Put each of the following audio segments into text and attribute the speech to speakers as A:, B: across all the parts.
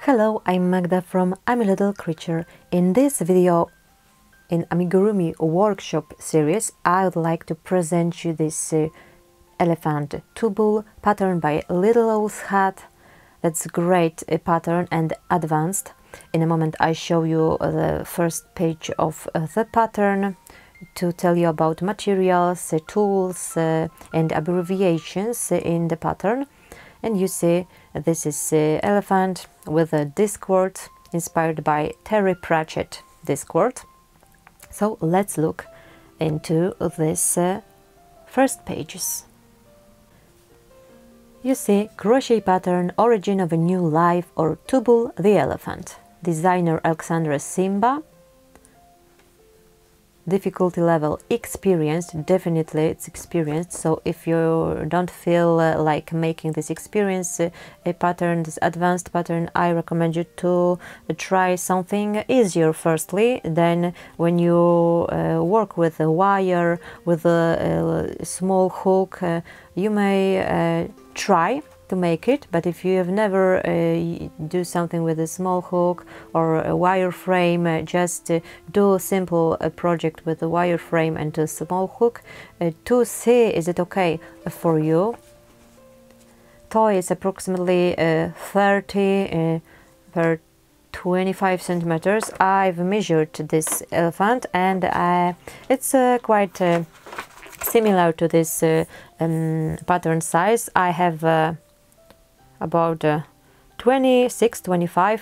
A: Hello, I'm Magda from I'm a Little Creature. In this video, in Amigurumi workshop series, I would like to present you this elephant tubular pattern by Little Owl's Hat. That's a great pattern and advanced. In a moment I show you the first page of the pattern to tell you about materials, tools and abbreviations in the pattern. And you see this is elephant with a discord inspired by Terry Pratchett discord. So let's look into this first pages. You see crochet pattern Origin of a New Life or Tubal the Elephant. Designer Alexandra Simba. Difficulty level experienced, definitely it's experienced, so if you don't feel like making this experience a pattern, this advanced pattern, I recommend you to try something easier firstly. Then when you work with a wire, with a small hook, you may try to make it, but if you have never do something with a small hook or a wire frame, just do a simple project with a wire frame and a small hook to see is it okay for you. Toy is approximately 30 per 25 centimeters. I've measured this elephant and it's quite similar to this pattern size. I have about 26-25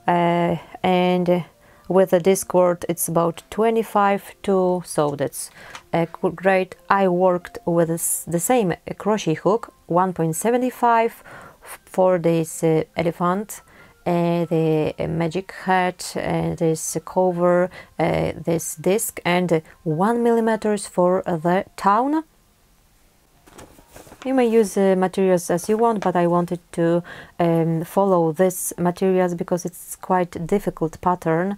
A: and with the discord it's about 25 to, so that's great. I worked with the same crochet hook 1.75 for this elephant, the magic hat, this cover, this disc, and 1 millimeter for the town. You may use materials as you want, but I wanted to follow this materials because it's quite difficult pattern,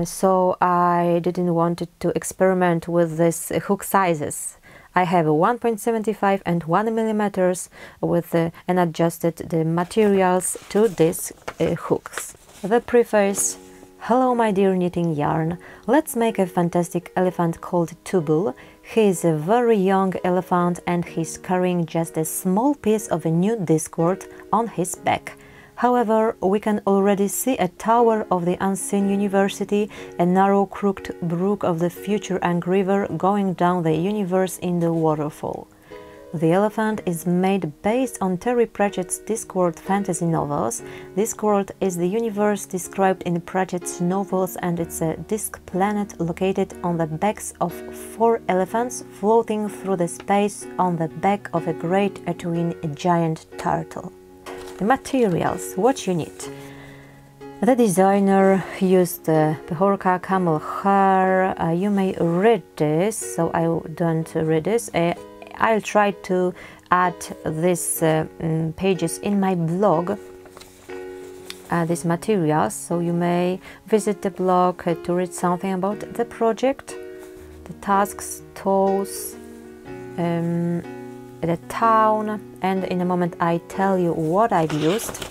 A: so I didn't want to experiment with this hook sizes. I have 1.75 and 1 millimeters with and adjusted the materials to these hooks. The preface. Hello my dear knitting yarn, let's make a fantastic elephant called Tubal. He is a very young elephant and he's carrying just a small piece of a new discord on his back. However, we can already see a tower of the unseen university, a narrow crooked brook of the future angry river going down the universe in the waterfall. The elephant is made based on Terry Pratchett's Discworld fantasy novels. Discworld is the universe described in Pratchett's novels and it's a disk planet located on the backs of 4 elephants floating through the space on the back of a great twin giant turtle. The materials, what you need. The designer used Pehorka camel hair. You may read this, so I don't read this. I'll try to add these pages in my blog, these materials, so you may visit the blog to read something about the project, the tasks, tools, the town, and in a moment I tell you what I've used.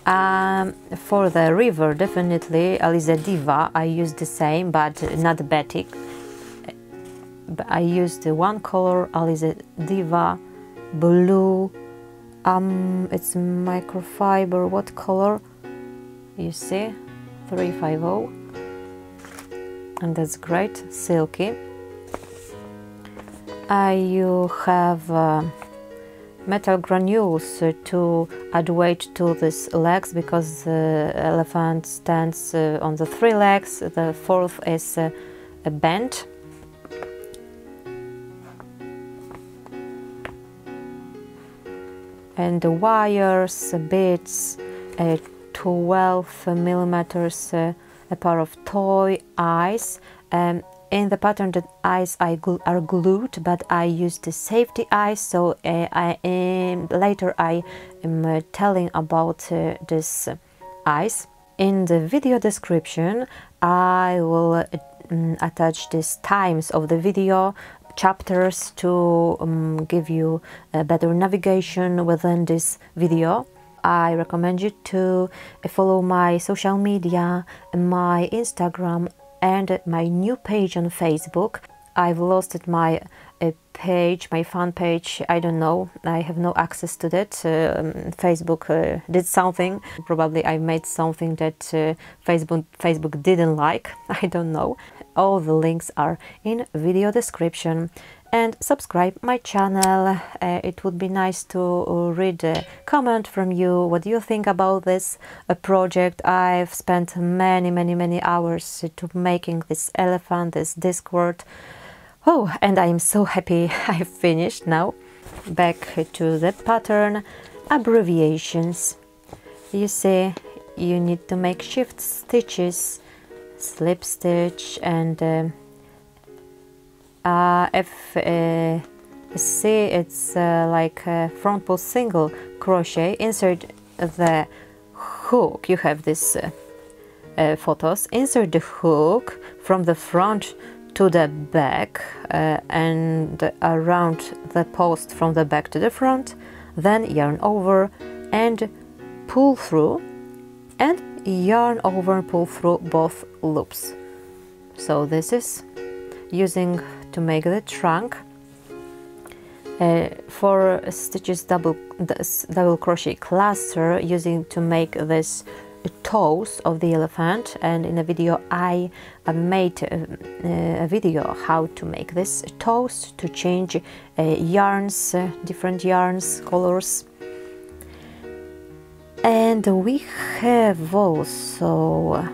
A: For the river, definitely Aliza Diva, I used the same but not batik. I used one color, Aliza Diva blue, it's microfiber, what color? You see, 350, and that's great, silky. You have metal granules to add weight to these legs because the elephant stands on the 3 legs, the 4th is a bent. And the wires, bits, 12 millimeters, a pair of toy eyes. In the pattern, the eyes are glued, but I used the safety eyes. So later I am telling about this eyes. In the video description, I will attach these times of the video chapters to give you a better navigation within this video. I recommend you to follow my social media, my Instagram and my new page on Facebook. I've lost my page, my fan page, I don't know, I have no access to that. Facebook did something, probably I made something that Facebook didn't like, I don't know. All the links are in video description. And subscribe my channel. It would be nice to read a comment from you. What do you think about this project? I've spent many hours to making this elephant, this Discworld. Oh, and I'm so happy I've finished now. Back to the pattern, abbreviations. You see, you need to make shift stitches, slip stitch, and if see, it's like a front post single crochet. Insert the hook. You have this photos. Insert the hook from the front to the back and around the post from the back to the front, then yarn over and pull through, and yarn over and pull through both loops. So this is using to make the trunk. 4 stitches double crochet cluster using to make this toes of the elephant, and in a video I made a video how to make this toes, to change yarns, different yarns, colors. And we have also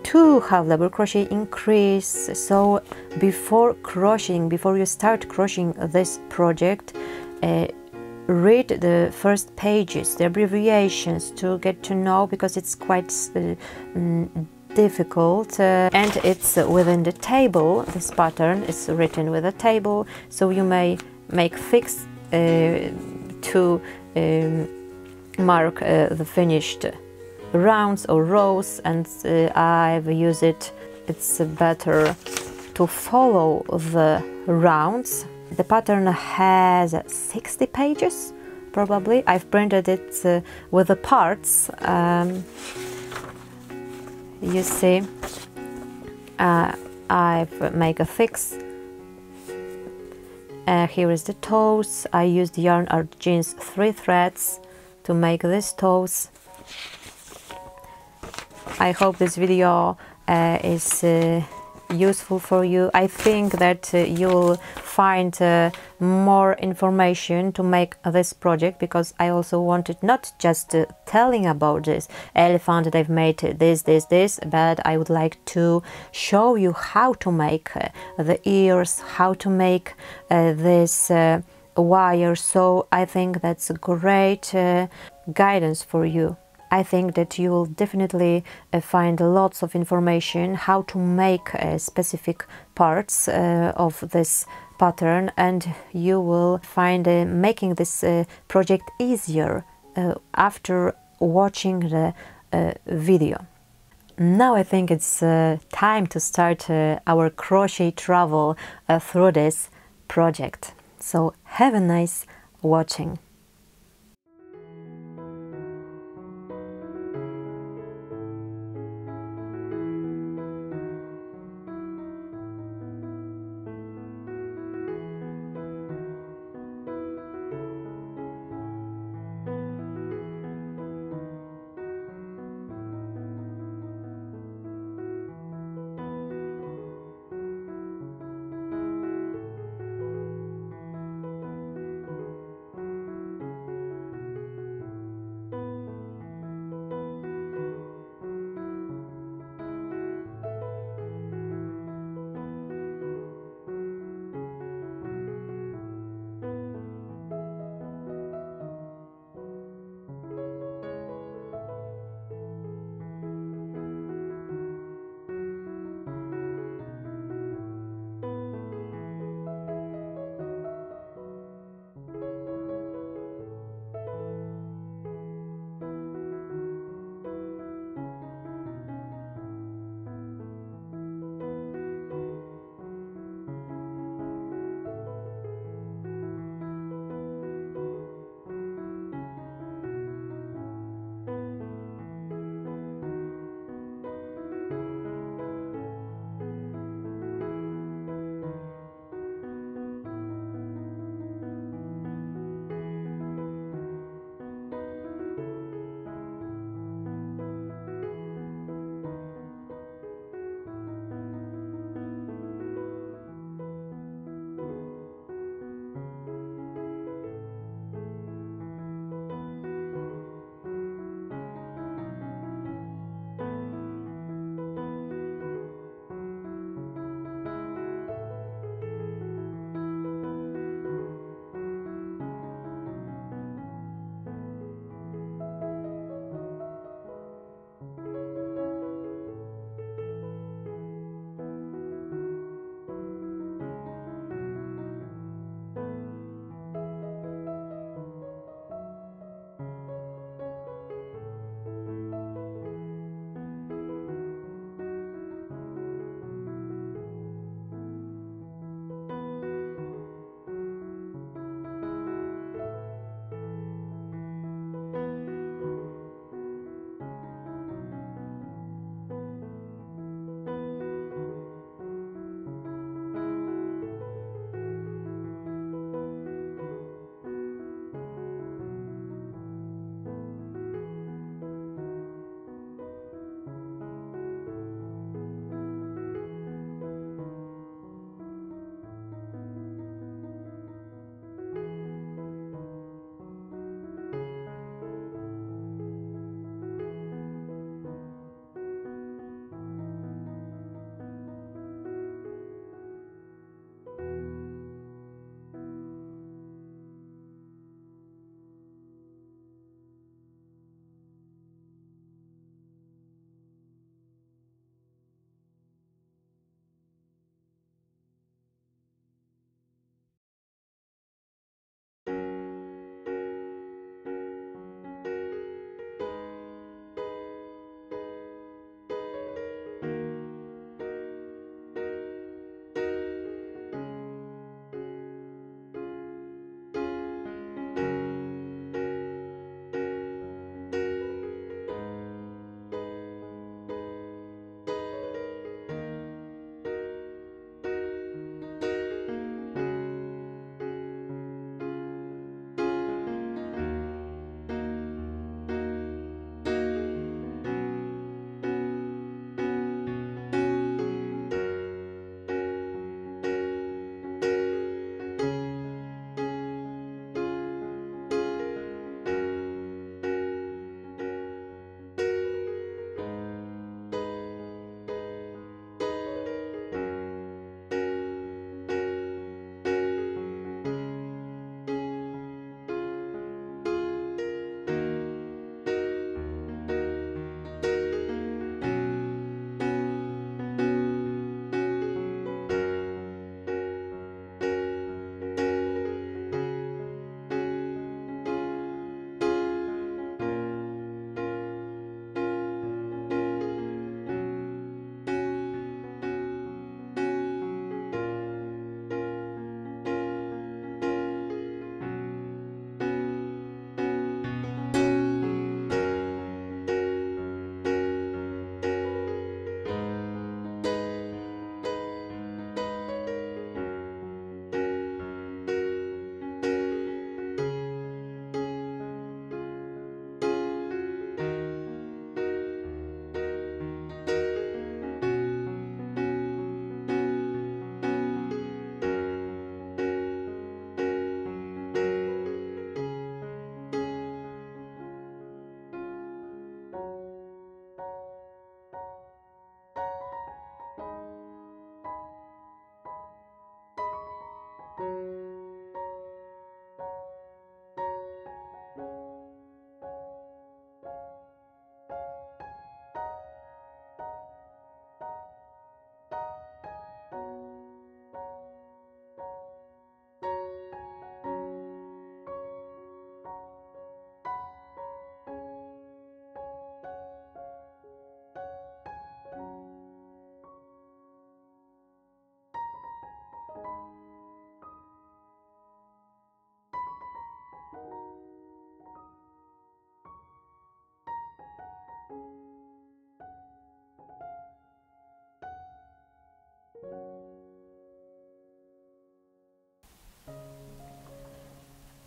A: 2 half double crochet increase. So before you start crocheting this project, read the first pages, the abbreviations, to get to know, because it's quite difficult, and it's within the table. This pattern is written with a table, so you may make fix to mark the finished rounds or rows, and I've used it. It's better to follow the rounds. The pattern has 60 pages, probably. I've printed it with the parts. You see, I've made a fix. Here is the toes. I used yarn art jeans 3 threads to make these toes. I hope this video is useful for you. I think that you'll find more information to make this project, because I also wanted not just telling about this elephant that I've made this, but I would like to show you how to make the ears, how to make this wire. So I think that's a great guidance for you. I think that you will definitely find lots of information how to make specific parts of this pattern, and you will find making this project easier after watching the video. Now I think it's time to start our crochet travel through this project. So have a nice watching.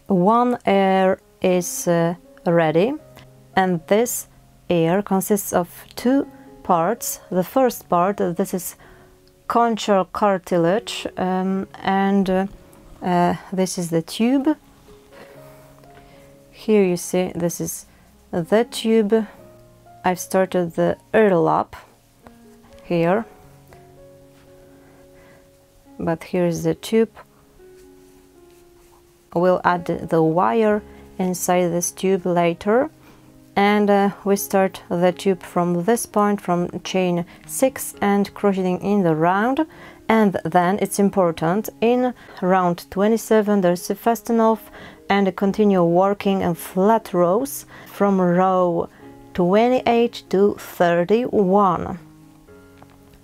A: one ear is ready, and this ear consists of two parts. The first part, this is conchal cartilage, and this is the tube. Here you see this is the tube. I've started the earlap here, but here is the tube. We'll add the wire inside this tube later, and we start the tube from this point, from chain 6, and crocheting in the round. And then it's important, in round 27 there's a fasten off, and continue working in flat rows from row 28 to 31.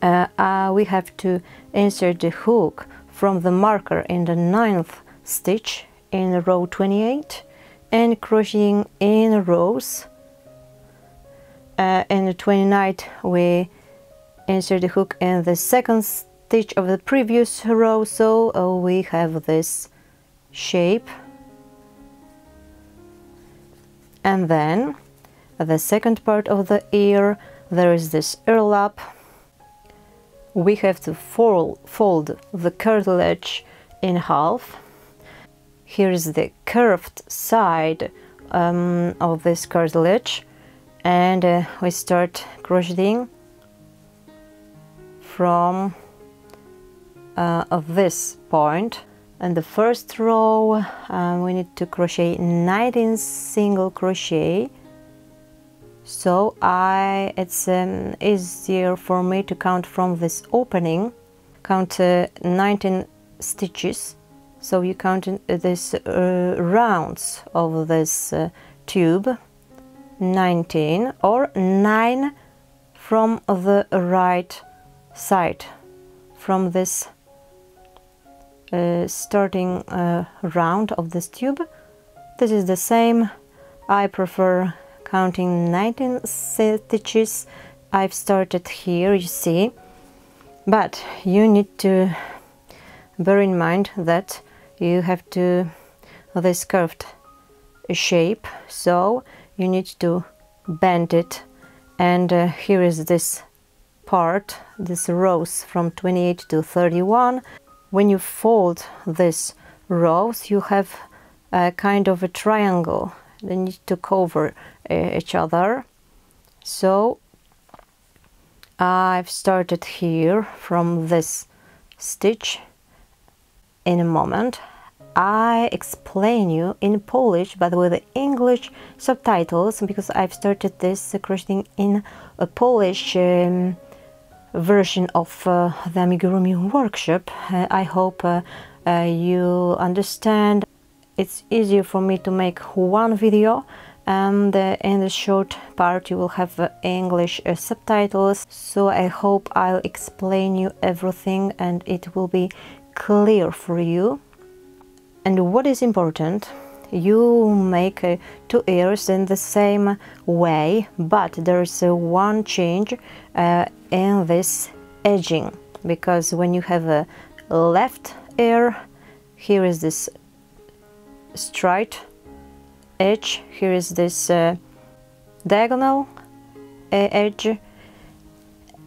A: We have to insert the hook from the marker in the 9th stitch in row 28, and crocheting in rows. In the 29th we insert the hook in the 2nd stitch of the previous row, so we have this shape. And then the second part of the ear, there is this earlap. We have to fold the cartilage in half. Here is the curved side of this cartilage, and we start crocheting from this point. In the first row we need to crochet 19 single crochet, so it's easier for me to count from this opening, count 19 stitches. So you count this rounds of this tube, 19 or 9 from the right side, from this starting round of this tube. This is the same. I prefer counting 19 stitches. I've started here, you see, but you need to bear in mind that you have to this curved shape, so you need to bend it. And here is this part, this rows from 28 to 31. When you fold this rows, you have a kind of a triangle. They need to cover each other. So I've started here from this stitch. In a moment I explain you in Polish but with English subtitles, because I've started this crocheting in a Polish version of the Amigurumi workshop. I hope you understand. It's easier for me to make one video, and in the short part you will have English subtitles, so I hope I'll explain you everything and it will be clear for you. And what is important, you make 2 ears in the same way, but there's one change in this edging, because when you have a left ear, here is this straight edge, here is this diagonal edge,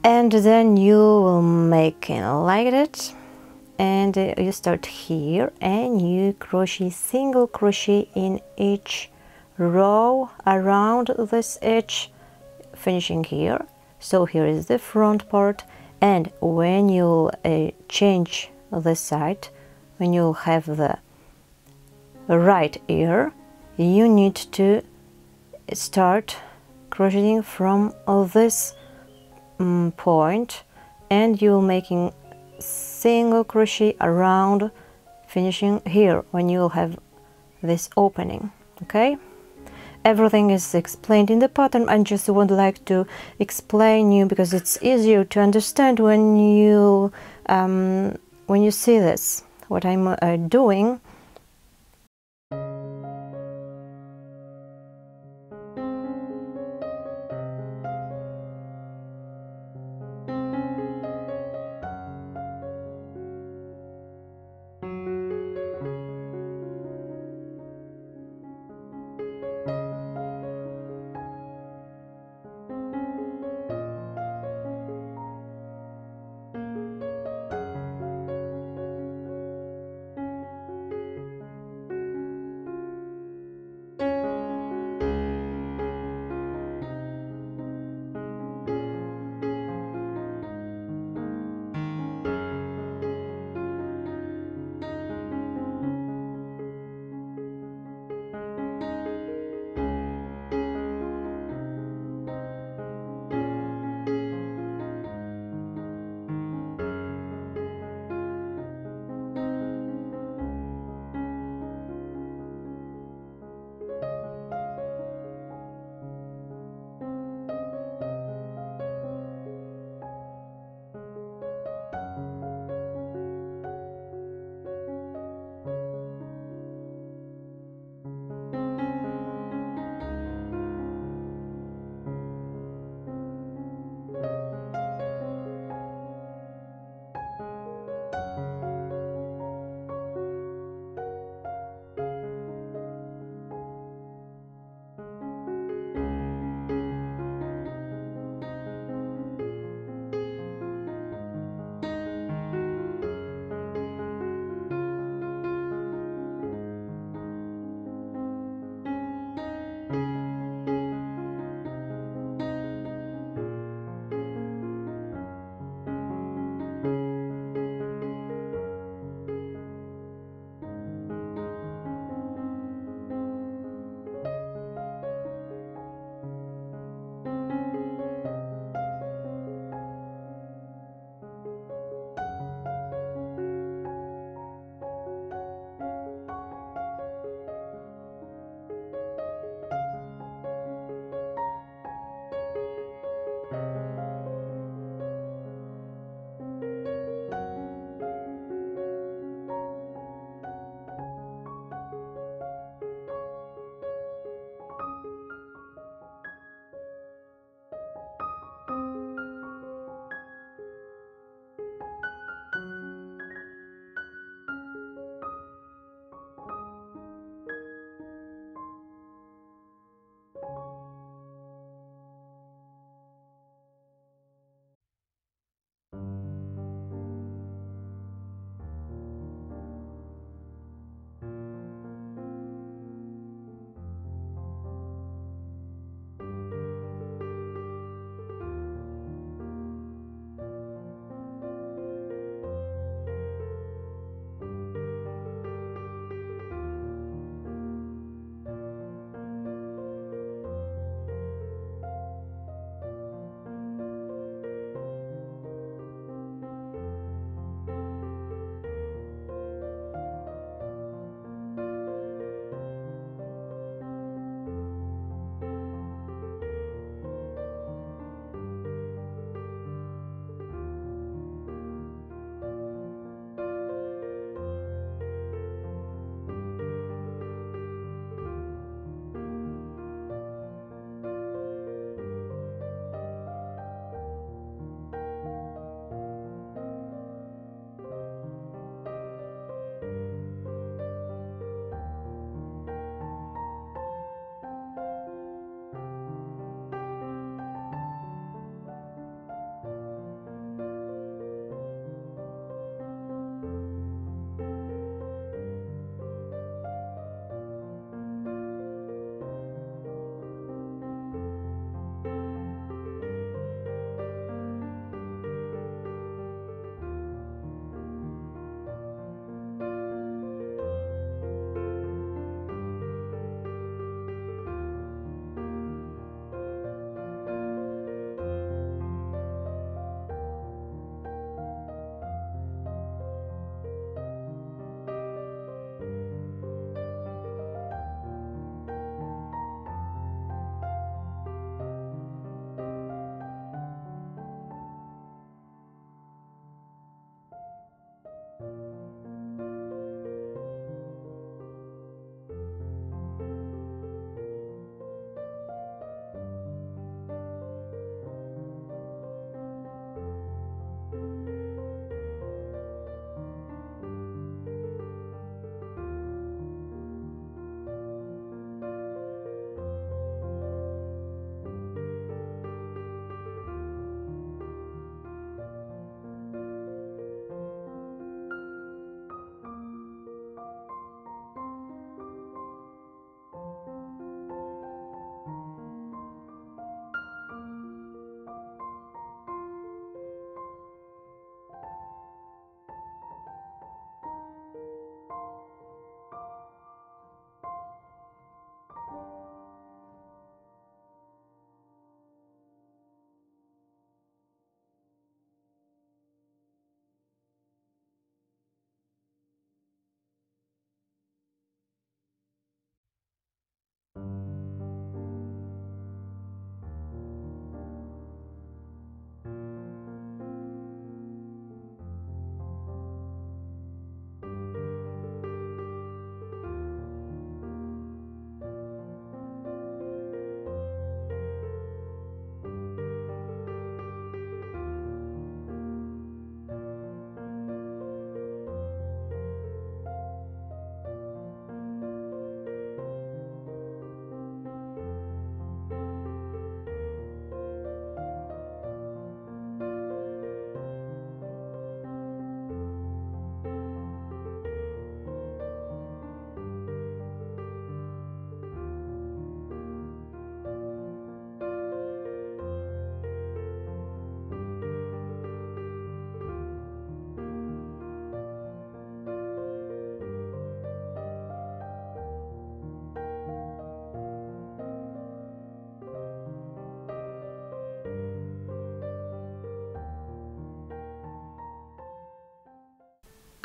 A: and then you will make it like that. And you start here and you crochet single crochet in each row around this edge, finishing here. So here is the front part, and when you change the side, when you have the right ear, you need to start crocheting from this point, and you're making single crochet around, finishing here when you'll have this opening. Okay, everything is explained in the pattern. I just would like to explain you because it's easier to understand when you see this, what I'm doing.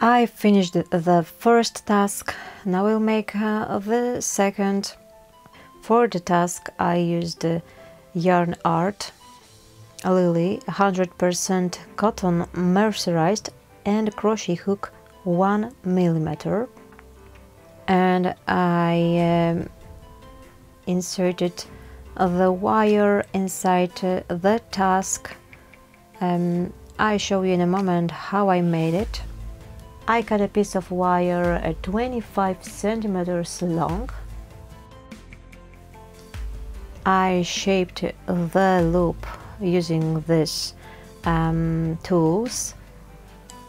A: I finished the first task, now I'll make the second. For the task I used yarn art Lily 100% cotton mercerized and crochet hook 1 millimeter, and I inserted the wire inside the task. I show you in a moment how I made it. I cut a piece of wire at 25 centimeters long. I shaped the loop using these tools,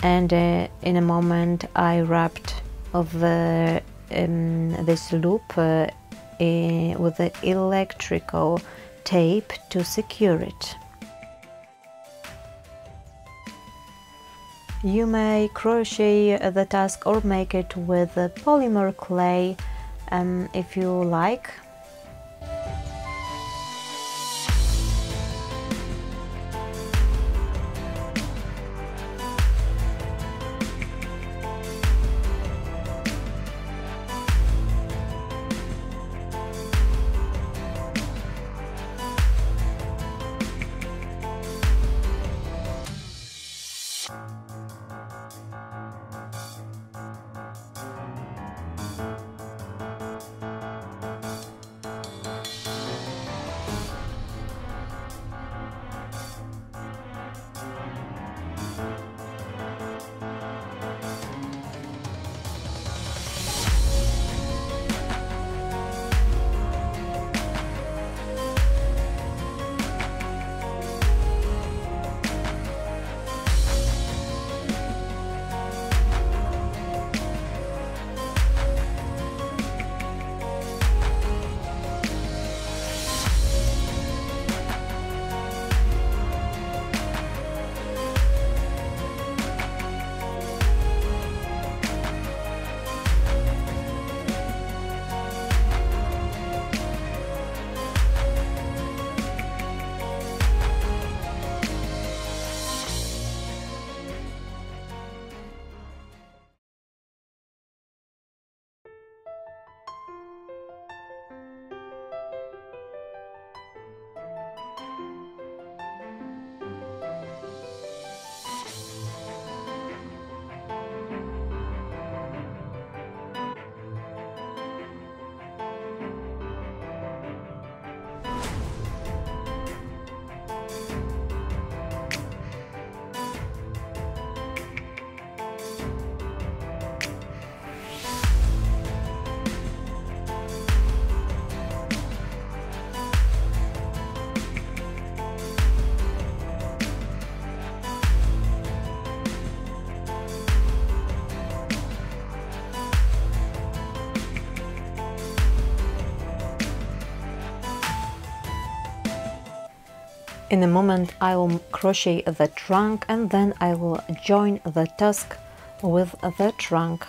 A: and in a moment I wrapped this loop with the electrical tape to secure it. You may crochet the task or make it with polymer clay if you like. In a moment I will crochet the trunk, and then I will join the tusk with the trunk.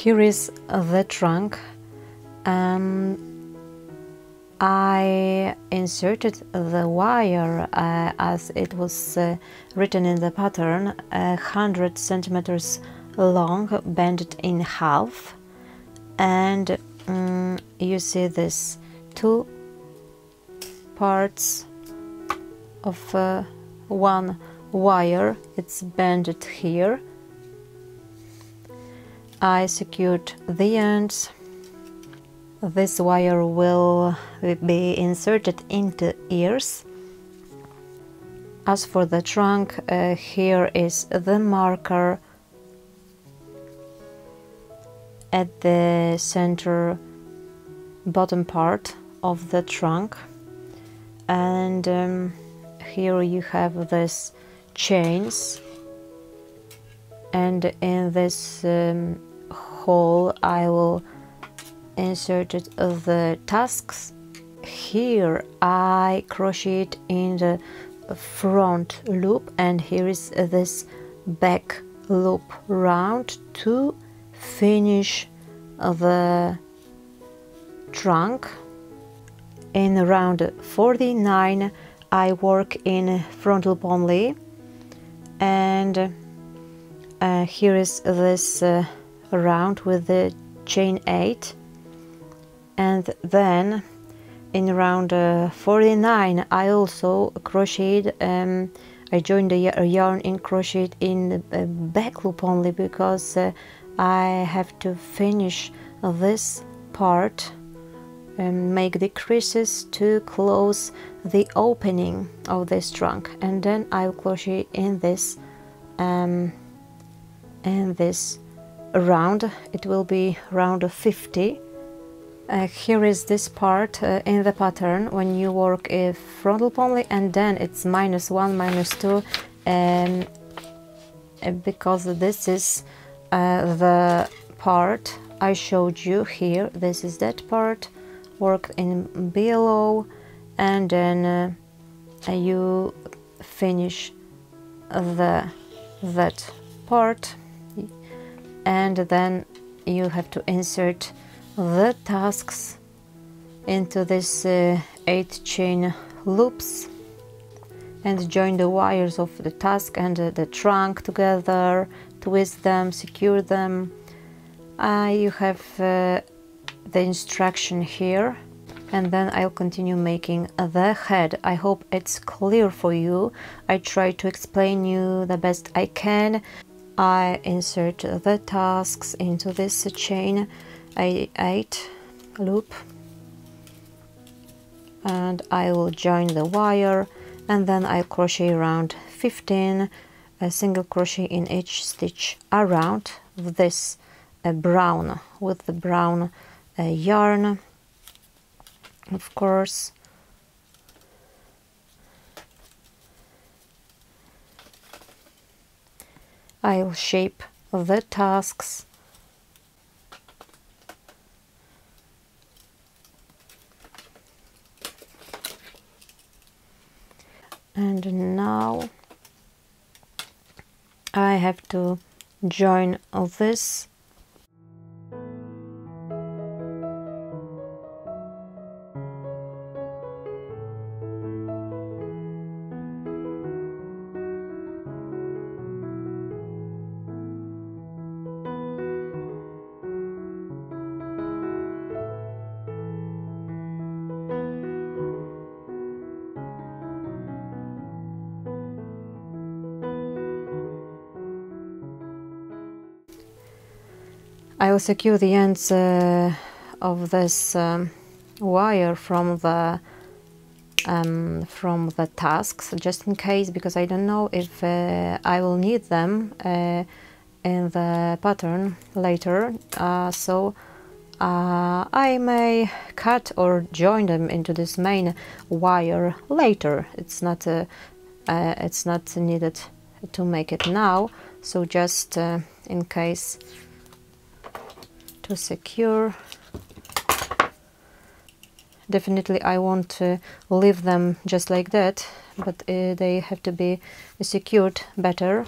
A: Here is the trunk. I inserted the wire as it was written in the pattern, 100 centimeters long, bent in half, and you see this two parts of one wire. It's bended here. I secured the ends. This wire will be inserted into ears. As for the trunk, here is the marker at the center bottom part of the trunk, and here you have these chains, and in this hole I will inserted the tusks. Here I crocheted in the front loop, and here is this back loop round to finish the trunk. In round 49 I work in front loop only, and here is this round with the chain 8, and then in round 49 I also crocheted, I joined the yarn in crochet in the back loop only, because I have to finish this part and make the creases to close the opening of this trunk, and then I'll crochet in this round. It will be round 50. Here is this part in the pattern when you work front loop only, and then it's -1, -2, because this is the part I showed you here. This is that part, work in below, and then you finish that part, and then you have to insert the tusks into this 8 chain loops and join the wires of the tusk and the trunk together, twist them, secure them. You have the instruction here, and then I'll continue making the head. I hope it's clear for you. I try to explain you the best I can. I insert the tusks into this chain 8 loop, and I will join the wire, and then I'll crochet around 15, a single crochet in each stitch around this brown, with the brown yarn, of course. I'll shape the tusks. And now I have to join this. I will secure the ends of this wire from the tusks, just in case, because I don't know if I will need them in the pattern later, so I may cut or join them into this main wire later. It's not needed to make it now, so just in case, to secure. Definitely I won't leave them just like that, but they have to be secured better.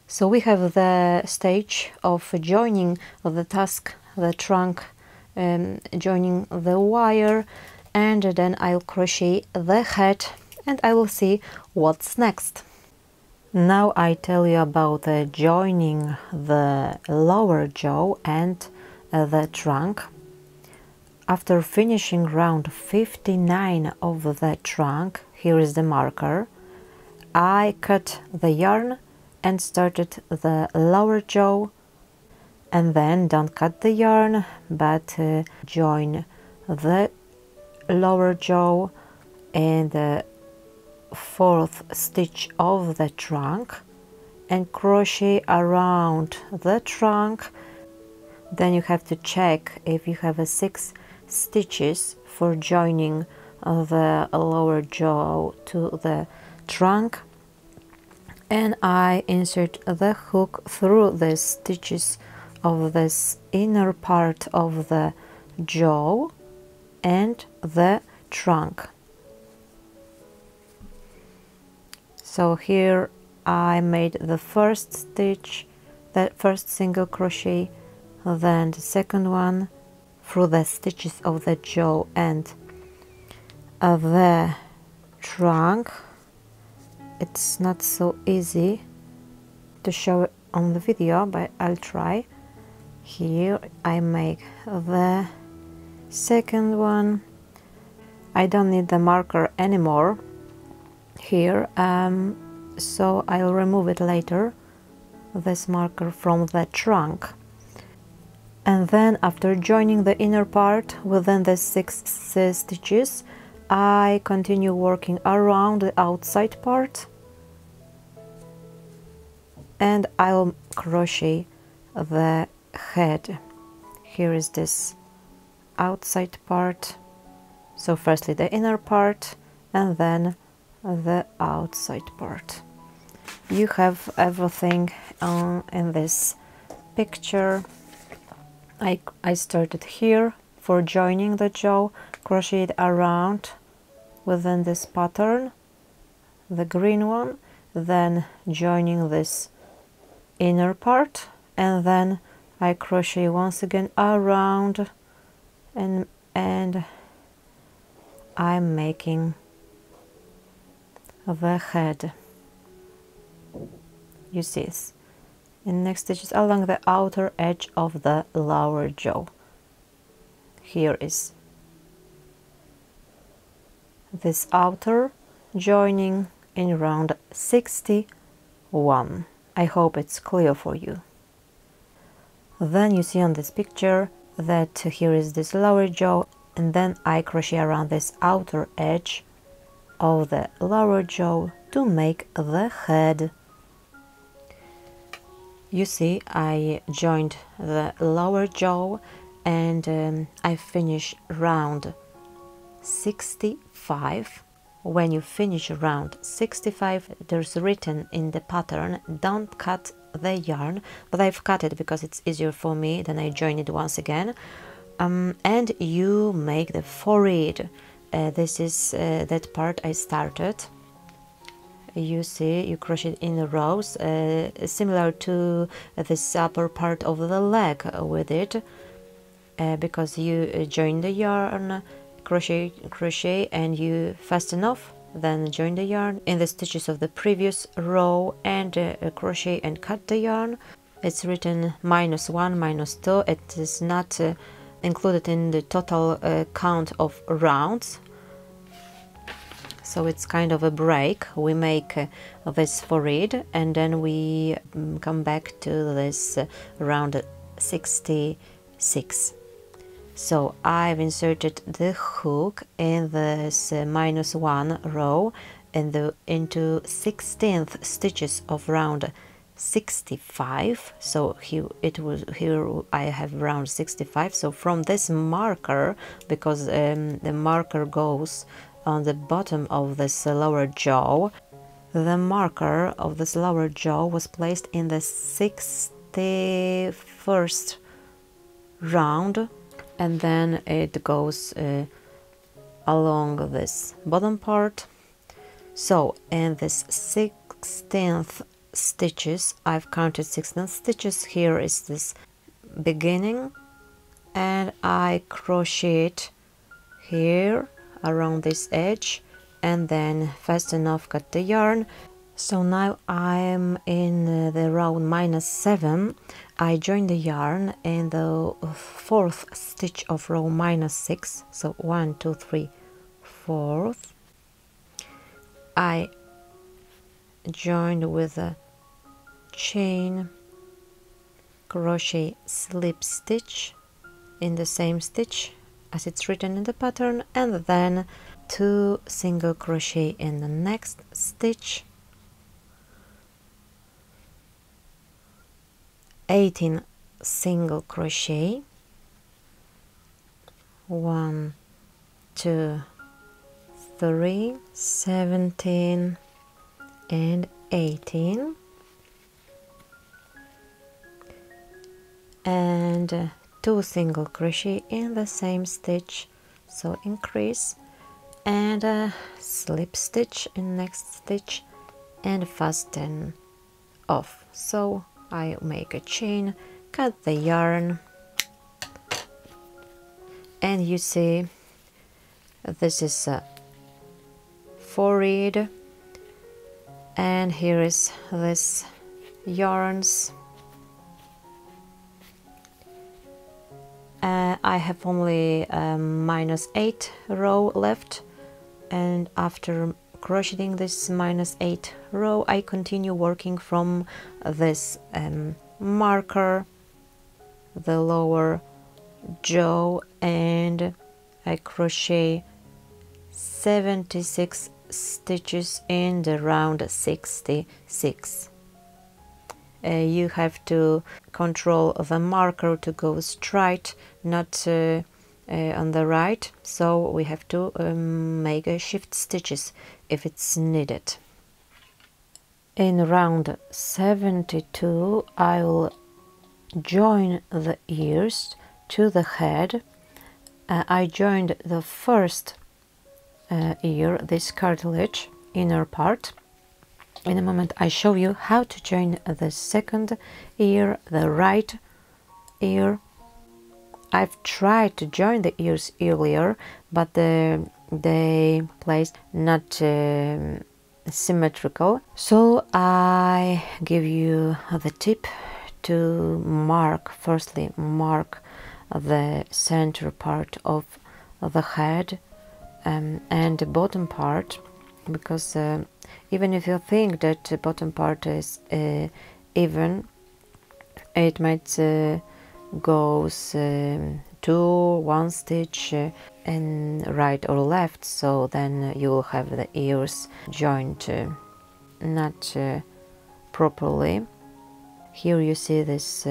A: So we have the stage of joining the tusk, the trunk, joining the wire, and then I'll crochet the head and I will see what's next. Now I tell you about joining the lower jaw and the trunk. After finishing round 59 of the trunk, here is the marker, I cut the yarn and started the lower jaw, and then don't cut the yarn but join the lower jaw and the fourth stitch of the trunk and crochet around the trunk. Then you have to check if you have 6 stitches for joining the lower jaw to the trunk, and I insert the hook through the stitches of this inner part of the jaw and the trunk. So here I made the first stitch, the first single crochet, then the second one through the stitches of the jaw and the trunk. It's not so easy to show it on the video, but I'll try. Here I make the second one. I don't need the marker anymore here, so I'll remove it later, this marker from the trunk. And then after joining the inner part within the 6 stitches, I continue working around the outside part and I'll crochet the head. Here is this outside part, so firstly the inner part and then the outside part. You have everything in this picture. I started here for joining the jaw, crocheted around within this pattern, the green one, then joining this inner part, and then I crochet once again around and I'm making the head. You see this. And next stitch is along the outer edge of the lower jaw. Here is this outer joining in round 61. I hope it's clear for you. Then you see on this picture that here is this lower jaw, and then I crochet around this outer edge of the lower jaw to make the head. You see, I joined the lower jaw and I finish round 65. When you finish round 65, there's written in the pattern, don't cut the yarn, but I've cut it because it's easier for me. Then I join it once again, and you make the forehead. This is that part I started. You see, you crochet in rows, similar to this upper part of the leg with it, because you join the yarn, crochet and you fasten off, then join the yarn in the stitches of the previous row and crochet and cut the yarn. It's written -1, -2. It is not included in the total count of rounds, so it's kind of a break. We make this forehead and then we come back to this round 66. So I've inserted the hook in this -1 row into 16th stitches of round 65. So here I have round 65. So from this marker, because the marker goes on the bottom of this lower jaw, the marker of this lower jaw was placed in the 61st round, and then it goes along this bottom part. So in this 16th stitches. I've counted 16 stitches. Here is this beginning, and I crochet it here around this edge, and then fast enough cut the yarn. So now I'm in the row -7. I join the yarn in the 4th stitch of row -6, so 1 2 3 4th. I joined with a chain crochet slip stitch in the same stitch as it's written in the pattern, and then 2 single crochet in the next stitch, 18 single crochet, 1 2 3 17 and 18, and 2 single crochet in the same stitch, so increase, and a slip stitch in next stitch and fasten off. So I make a chain, cut the yarn, and you see this is a forehead, and here is this yarns. I have only -8 row left, and after crocheting this -8 row I continue working from this marker, the lower jaw, and I crochet 76 stitches in the round 66. You have to control the marker to go straight, not on the right, so we have to make a shift stitches if it's needed. In round 72 I will join the ears to the head. I joined the first ear, this cartilage, inner part. In a moment I show you how to join the second ear, the right ear. I've tried to join the ears earlier, but they placed not symmetrical. So I give you the tip to mark, firstly mark the center part of the head and the bottom part, because even if you think that the bottom part is even, it might goes to 1 stitch and right or left, so then you will have the ears joined not properly. Here you see this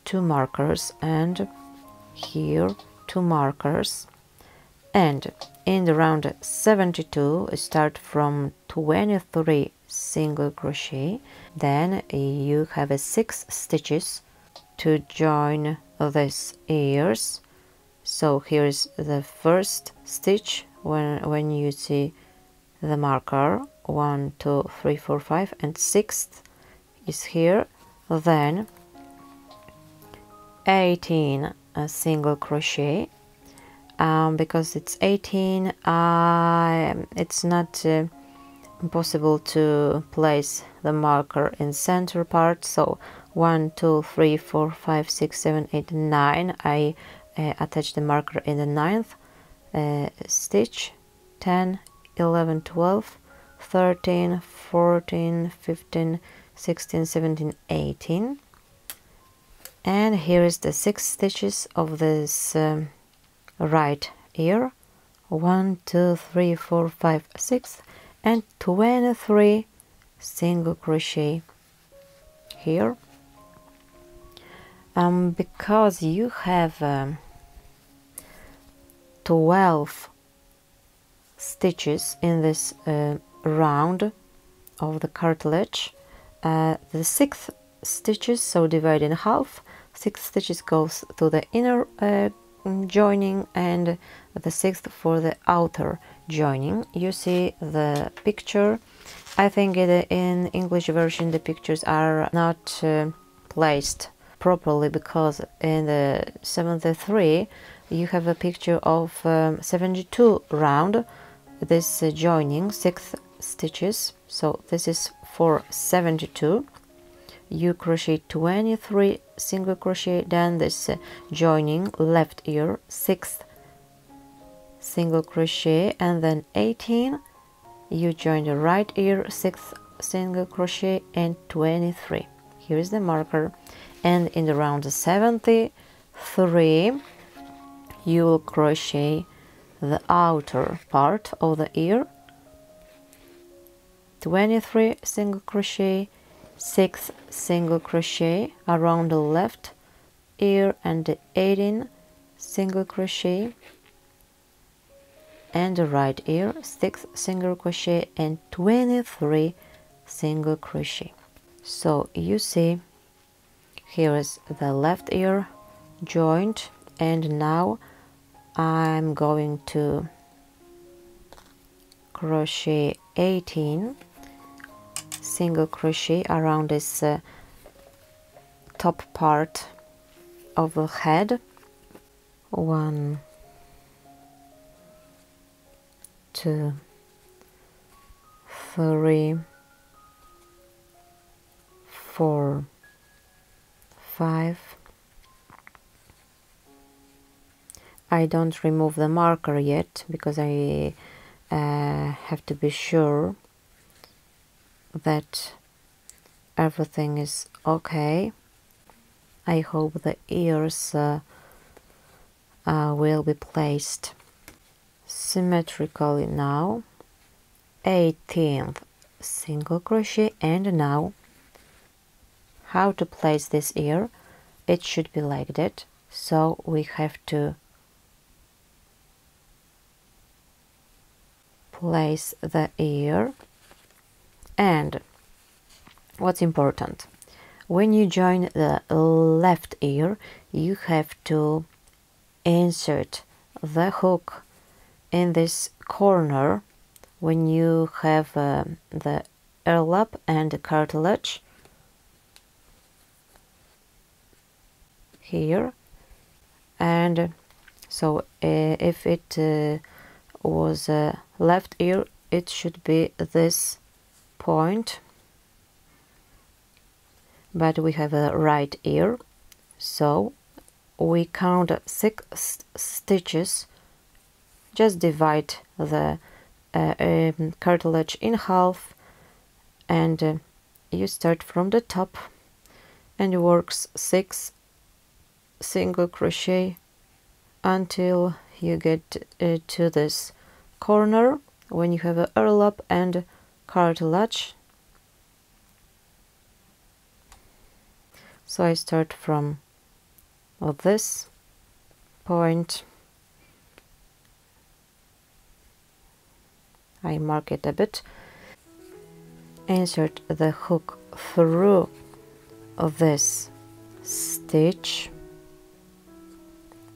A: 2 markers, and here 2 markers, and in the round 72 start from 23 single crochet, then you have 6 stitches to join these ears. So here is the first stitch when you see the marker 1 2 3 4 5, and 6th is here, then 18 single crochet. Because it's 18, it's not possible to place the marker in center part, so 1 2 3 4 5 6 7 8 9 I attach the marker in the 9th stitch, 10 11 12 13 14 15 16 17 18, and here is the 6 stitches of this right ear, 1 2 3 4 5 6, and 23 single crochet here. Because you have 12 stitches in this round of the cartilage, the 6th stitches, so divide in half, 6 stitches goes to the inner joining, and the 6th for the outer joining. You see the picture. I think in English version the pictures are not placed properly, because in the 73 you have a picture of 72 round this joining 6 stitches. So this is for 72. You crochet 23 single crochet, then this joining left ear 6 single crochet, and then 18 you join the right ear 6 single crochet and 23. Here is the marker. And in the round 73 you will crochet the outer part of the ear, 23 single crochet, 6 single crochet around the left ear, and 18 single crochet, and the right ear 6 single crochet and 23 single crochet. So you see, here is the left ear joined, and now I'm going to crochet 18 single crochet around this top part of the head. 1, 2, 3, 4, 5. I don't remove the marker yet because I have to be sure that everything is okay. I hope the ears will be placed symmetrically now. 18th single crochet, and now how to place this ear? It should be like that. So we have to place the ear. And what's important, when you join the left ear, you have to insert the hook in this corner when you have the earlap and the cartilage here. And so if it was left ear, it should be this point, but we have a right ear, so we count 6 stitches. Just divide the cartilage in half, and you start from the top and works 6 single crochet until you get to this corner when you have a earlap and cartilage. So I start from this point. I mark it a bit, insert the hook through this stitch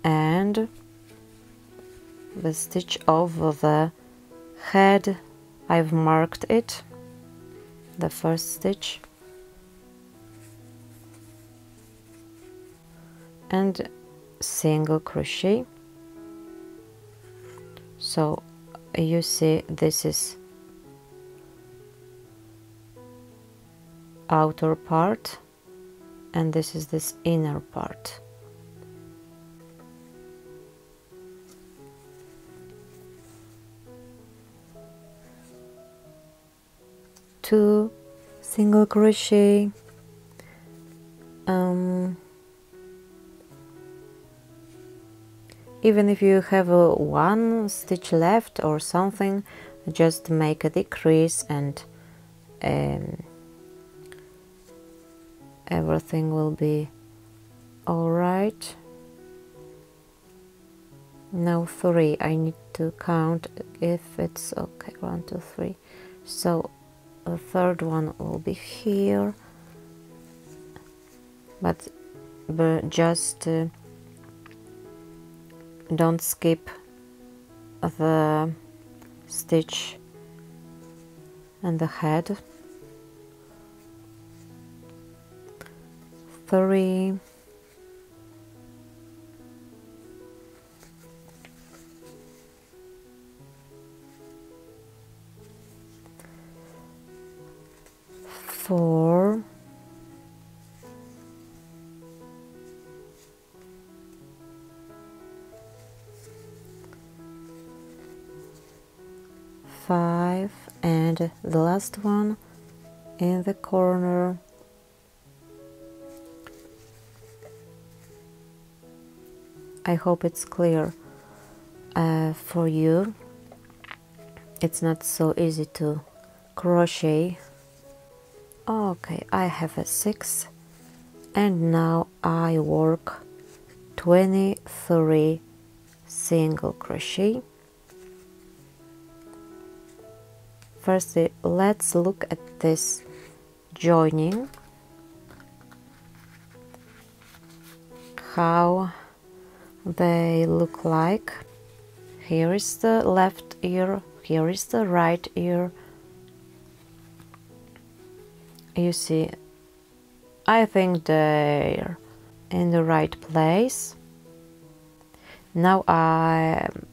A: and the stitch of the head. I've marked it, the first stitch, and single crochet. So you see, this is outer part and this is this inner part. Two single crochet, even if you have one stitch left or something, just make a decrease and everything will be all right. Now 3, I need to count if it's okay. 1, 2, 3. So the third one will be here, but just don't skip the stitch and the head, 3, 4, 5, and the last one in the corner, I hope it's clear for you. It's not so easy to crochet. Okay, I have a 6, and now I work 23 single crochet. Firstly, let's look at this joining, how they look like. Here is the left ear, here is the right ear. You see, I think they're in the right place. Now I'm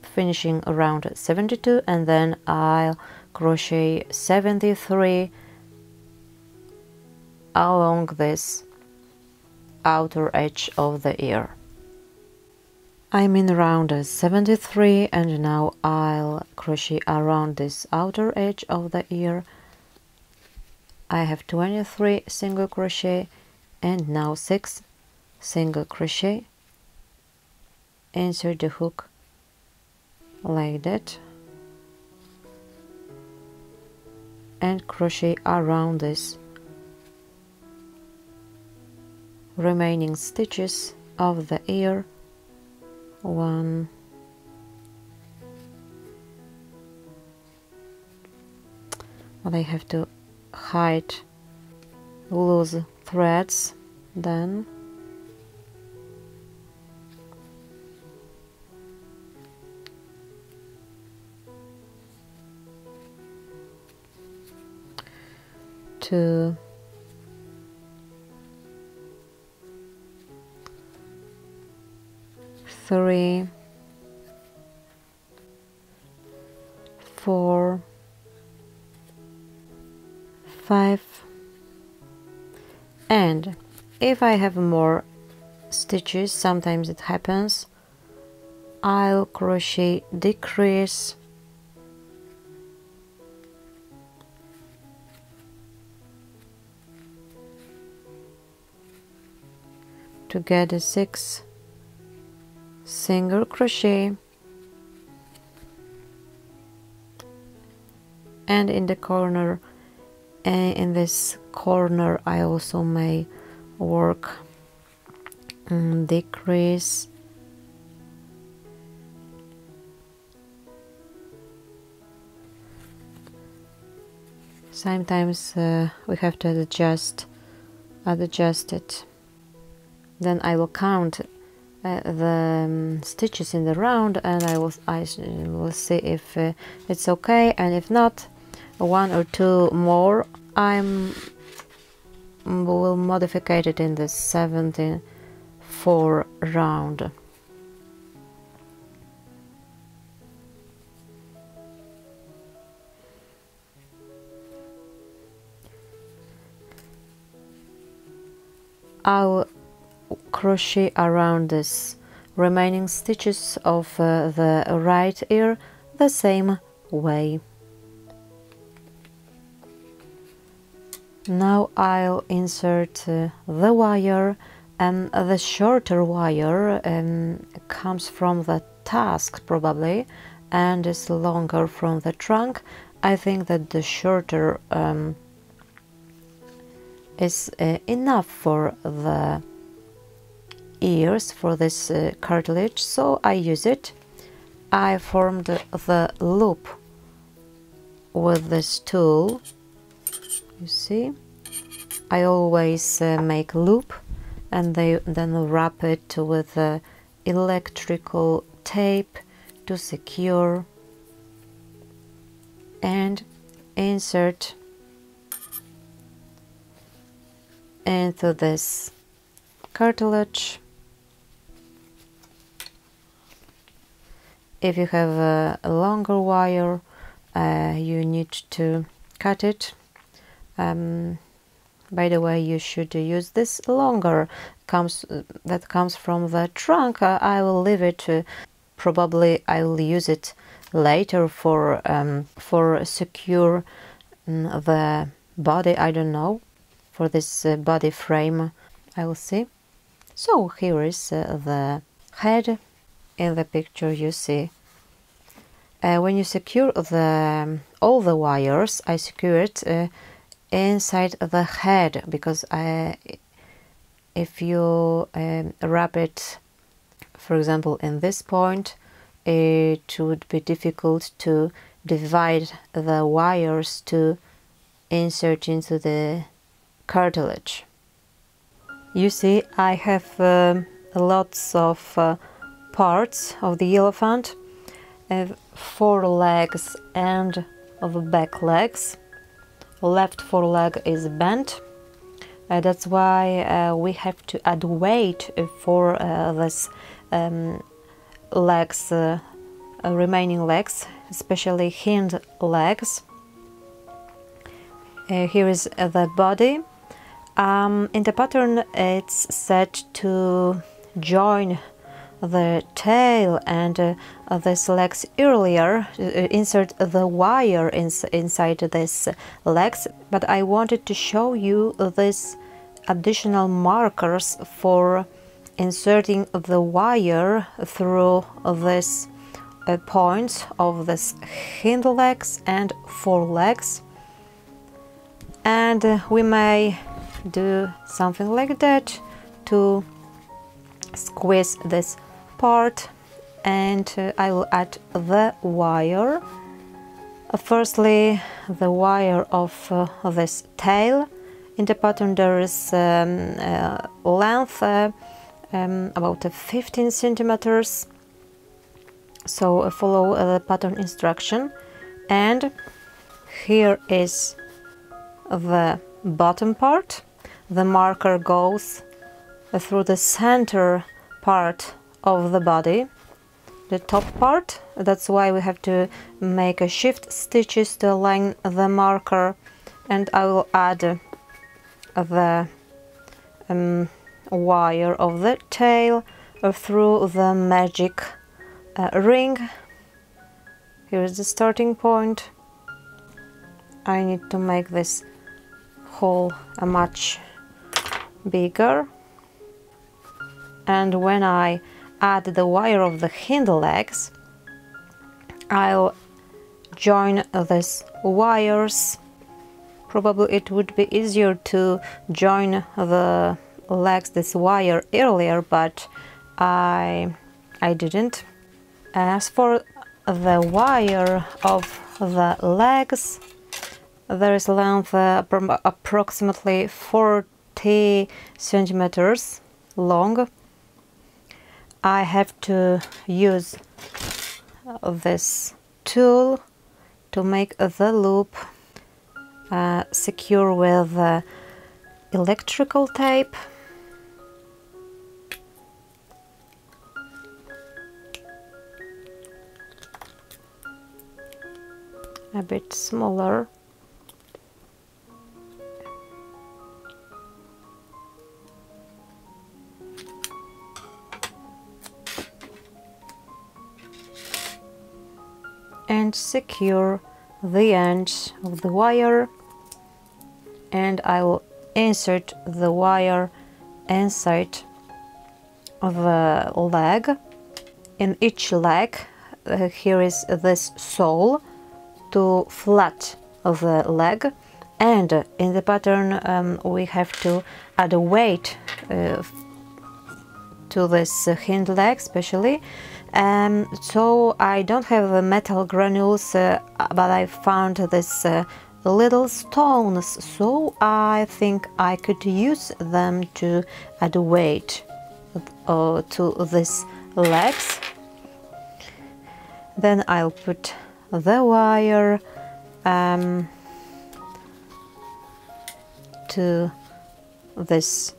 A: finishing around 72, and then I'll crochet 73 along this outer edge of the ear. I'm in around 73, and now I'll crochet around this outer edge of the ear. I have 23 single crochet, and now 6 single crochet. Insert the hook like that and crochet around this remaining stitches of the ear. 1, but I have to hide loose threads then. Two, 3, 4, 5, and if I have more stitches, sometimes it happens, I'll crochet decrease to get a 6 single crochet, and in the corner, in this corner I also may work decrease, sometimes we have to adjust it. Then I will count the stitches in the round, and I will see if it's okay, and if not, 1 or 2 more I will modify it in the 74 round. I'll crochet around this remaining stitches of the right ear the same way. Now I'll insert the wire, and the shorter wire comes from the Tusks probably, and is longer from the trunk. I think that the shorter is enough for the ears, for this cartilage, so I use it. I formed the loop with this tool. You see, I always make loop and then wrap it with electrical tape to secure. and insert into this cartilage. If you have a longer wire, you need to cut it. By the way, you should use this longer that comes from the trunk. I will leave it. Probably I will use it later for secure the body. I don't know, for this body frame. I will see. So here is the head. In the picture you see. When you secure all the wires, I secure it inside the head, because if you wrap it, for example, in this point, it would be difficult to divide the wires to insert into the cartilage. You see, I have lots of parts of the elephant, 4 legs and the back legs. Left foreleg is bent. That's why we have to add weight for this legs, remaining legs, especially hind legs. Here is the body. In the pattern it's set to join the tail and this legs earlier, insert the wire inside this legs, but I wanted to show you these additional markers for inserting the wire through this points of this hind legs and forelegs. And we may do something like that to squeeze this part, and I will add the wire. Firstly, the wire of this tail. In the pattern there is length about 15 centimeters, so follow the pattern instruction. And here is the bottom part. The marker goes through the center part of the body, the top part. That's why we have to make a shift stitches to align the marker, and I will add the wire of the tail through the magic ring. Here is the starting point. I need to make this hole much bigger, and when I add the wire of the hind legs, I'll join these wires. Probably it would be easier to join the legs, this wire, earlier, but I didn't. As for the wire of the legs, there is length approximately 40 centimeters long. I have to use this tool to make the loop secure with electrical tape. A bit smaller. And secure the end of the wire, and I will insert the wire inside of the leg. In each leg, here is this sole to flat of the leg, and in the pattern we have to add a weight to this hind leg especially. So I don't have metal granules, but I found this little stones, so I think I could use them to add weight to these legs. Then I'll put the wire to this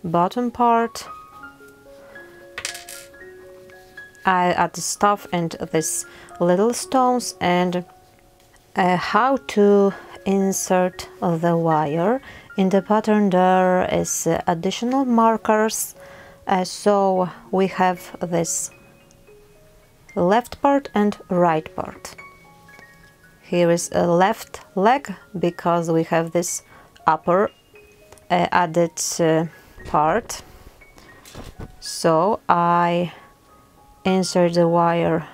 A: bottom part. I add the stuff and these little stones, and how to insert the wire. In the pattern there is additional markers, so we have this left part and right part. Here is a left leg because we have this upper added part. So I insert the wire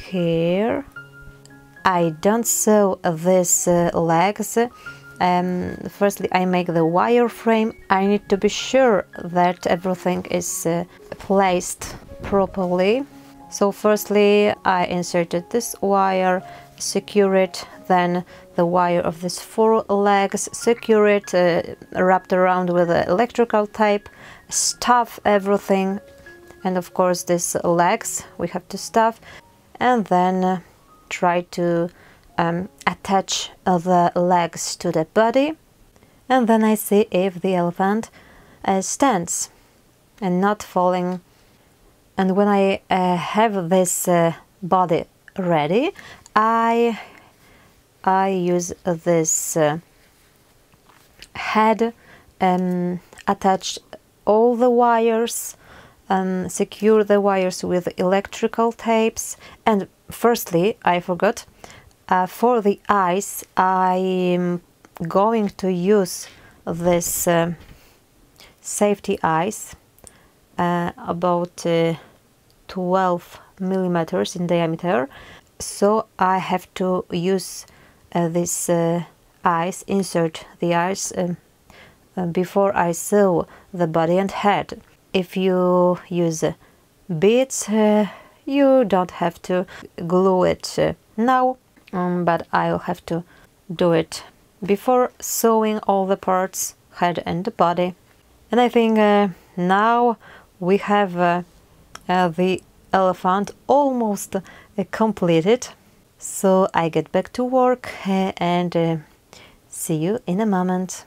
A: here. I don't sew these legs. Firstly, I make the wire frame. I need to be sure that everything is placed properly. So firstly, I inserted this wire, secure it, then the wire of these 4 legs, secure it, wrapped around with electrical tape, stuff everything, and of course these legs we have to stuff, and then try to attach the legs to the body, and then I see if the elephant stands and not falling. And when I have this body ready, I use this head, attach all the wires, secure the wires with electrical tapes. And firstly, I forgot, for the eyes I'm going to use this safety eyes, about 12 millimeters in diameter. So I have to use this eyes, insert the eyes before I sew the body and head. If you use beads, you don't have to glue it now, but I'll have to do it before sewing all the parts, head and the body. And I think now we have the elephant almost completed. So I get back to work and see you in a moment.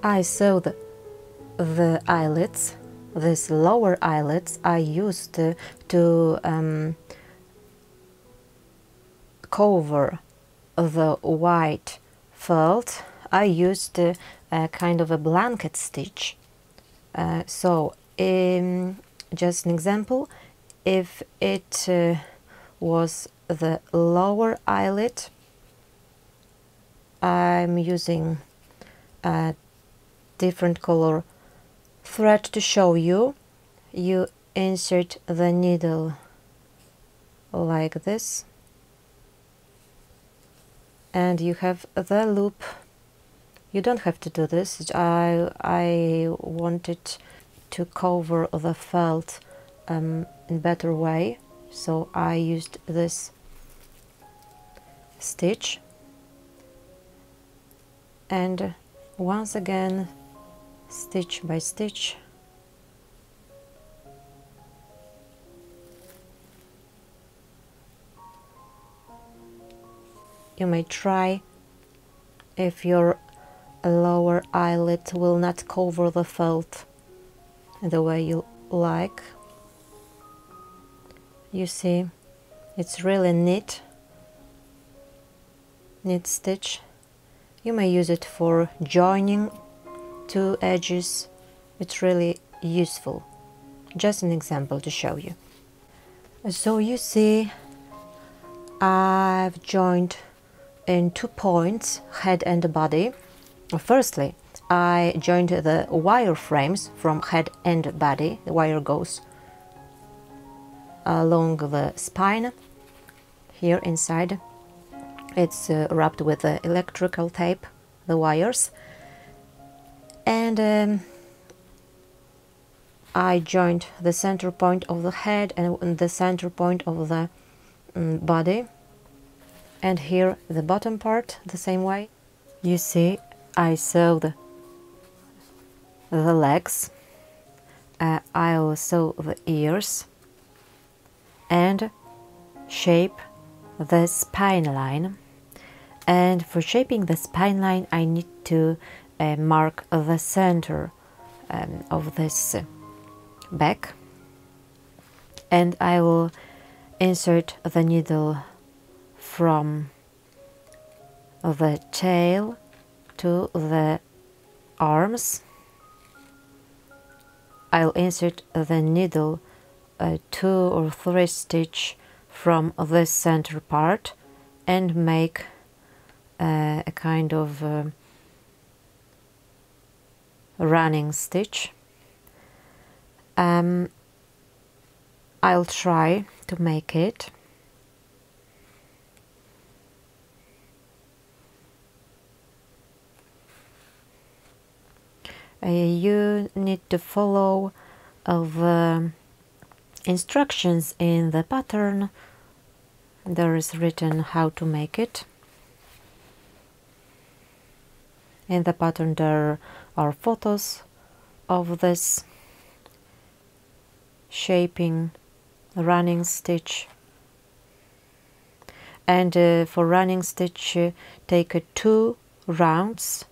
A: I sewed the eyelets. These lower eyelets I used to cover the white felt. I used a kind of a blanket stitch. Just an example, if it was the lower eyelet, I'm using a different color thread to show you. You insert the needle like this, and you have the loop. You don't have to do this. I wanted to cover the felt in better way, so I used this stitch, and once again, stitch by stitch, you may try if your lower eyelet will not cover the felt the way you like. You see, it's really neat stitch. You may use it for joining two edges. It's really useful. Just an example to show you. So you see, I've joined in 2 points, head and body. Firstly, I joined the wire frames from head and body. The wire goes along the spine here inside. It's wrapped with electrical tape, the wires, and I joined the center point of the head and the center point of the body, and here the bottom part the same way. You see, I sewed the legs, I'll sew the ears and shape the spine line. And for shaping the spine line, I need to mark the center of this back, and I will insert the needle from the tail to the arms. I'll insert the needle 2 or 3 stitch from this center part and make a kind of running stitch. I'll try to make it. You need to follow the instructions in the pattern. There is written how to make it. In the pattern there are photos of this shaping running stitch, and for running stitch take 2 rounds.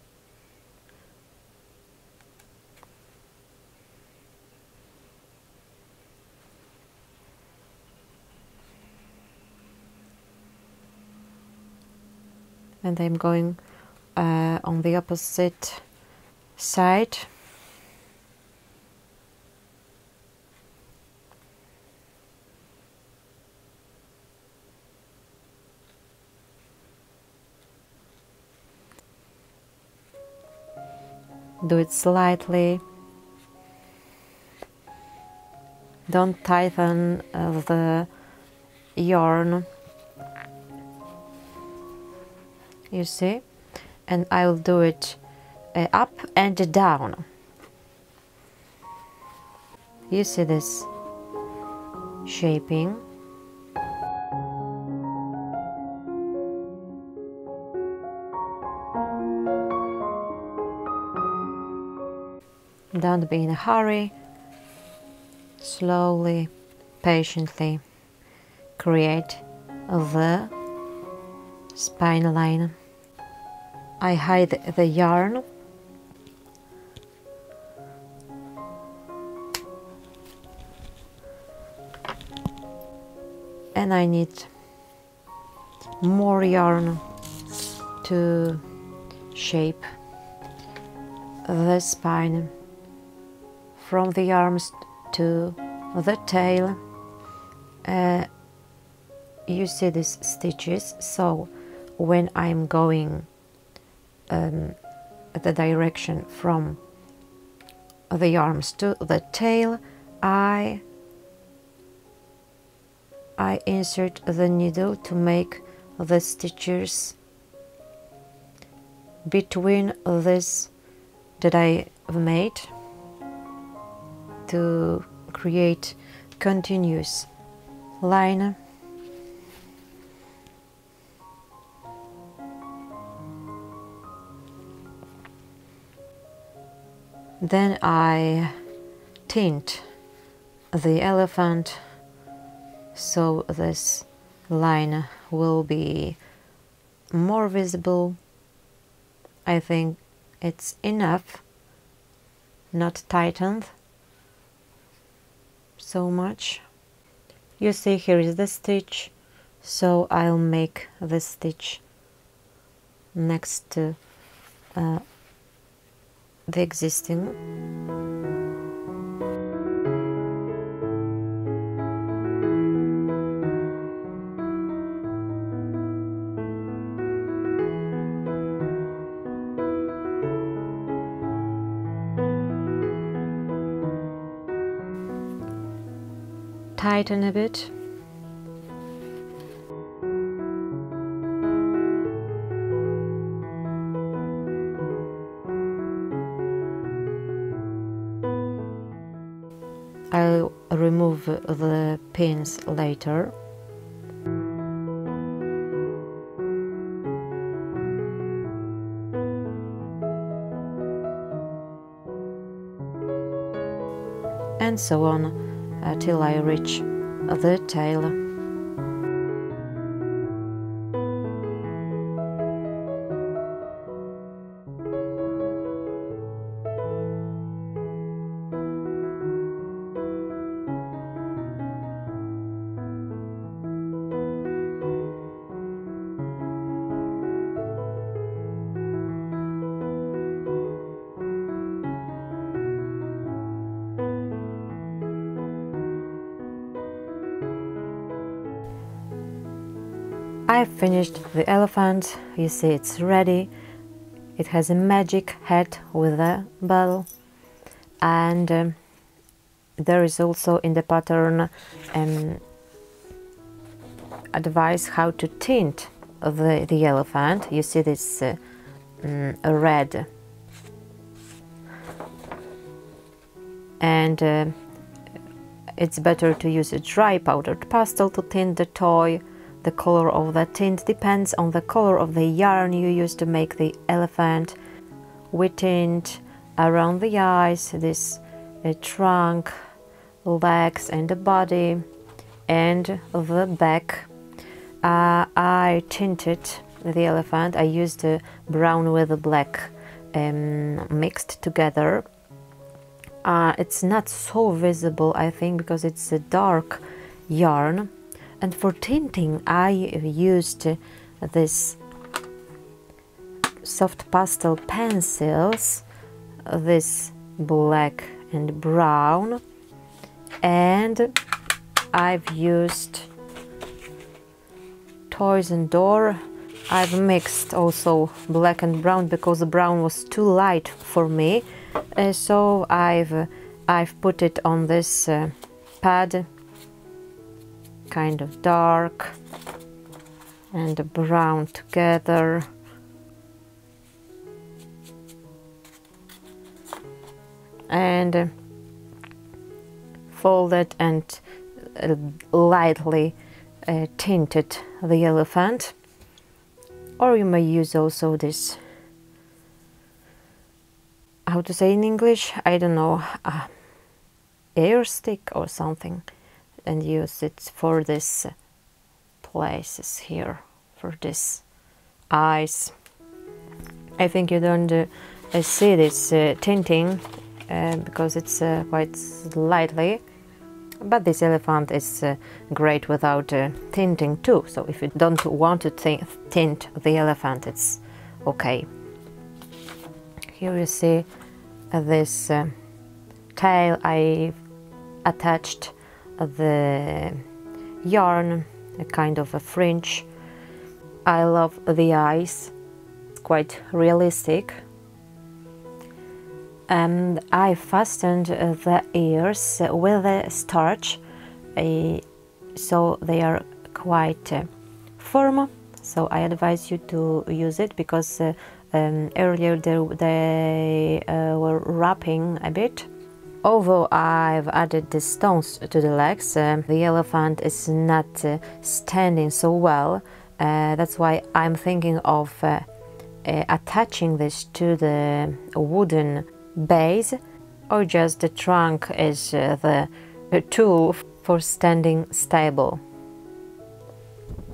A: And I'm going on the opposite side. Do it slightly. Don't tighten the yarn. You see, and I'll do it up and down. You see this shaping. Don't be in a hurry. Slowly, patiently create the spine line. I hide the yarn and I need more yarn to shape the spine from the arms to the tail. You see these stitches, so when I'm going the direction from the arms to the tail, I insert the needle to make the stitches between this that I have made to create continuous line. Then I tint the elephant so this line will be more visible. I think it's enough, not tightened so much. You see, here is the stitch, so I'll make the stitch next to the existing. Tighten a bit. I'll remove the pins later. And so on till I reach the tail. I finished the elephant. You see, it's ready. It has a magic head with a bell, and there is also in the pattern advice how to tint the elephant. You see this red, and it's better to use a dry powdered pastel to tint the toy. The color of the tint depends on the color of the yarn you use to make the elephant. We tint around the eyes, this trunk, legs and the body, and the back. I tinted the elephant. I used brown with the black mixed together. It's not so visible, I think, because it's a dark yarn. And for tinting, I used this soft pastel pencils, this black and brown, and I've used Toys and Door. I've mixed also black and brown because the brown was too light for me, so I've put it on this pad, kind of dark and brown together. And folded and lightly tinted the elephant. Or you may use also this, how to say in English, I don't know, air stick or something, and use it for this places here, for this eyes. I think you don't see this tinting because it's quite lightly, But this elephant is great without tinting too, so if you don't want to tint the elephant, it's okay. Here you see this tail. I attached the yarn, a kind of a fringe. I love the eyes, it's quite realistic. And I fastened the ears with a starch, so they are quite firm. So I advise you to use it, because earlier they were wrapping a bit. Although I've added the stones to the legs, the elephant is not standing so well. That's why I'm thinking of attaching this to the wooden base, or just the trunk is the tool for standing stable.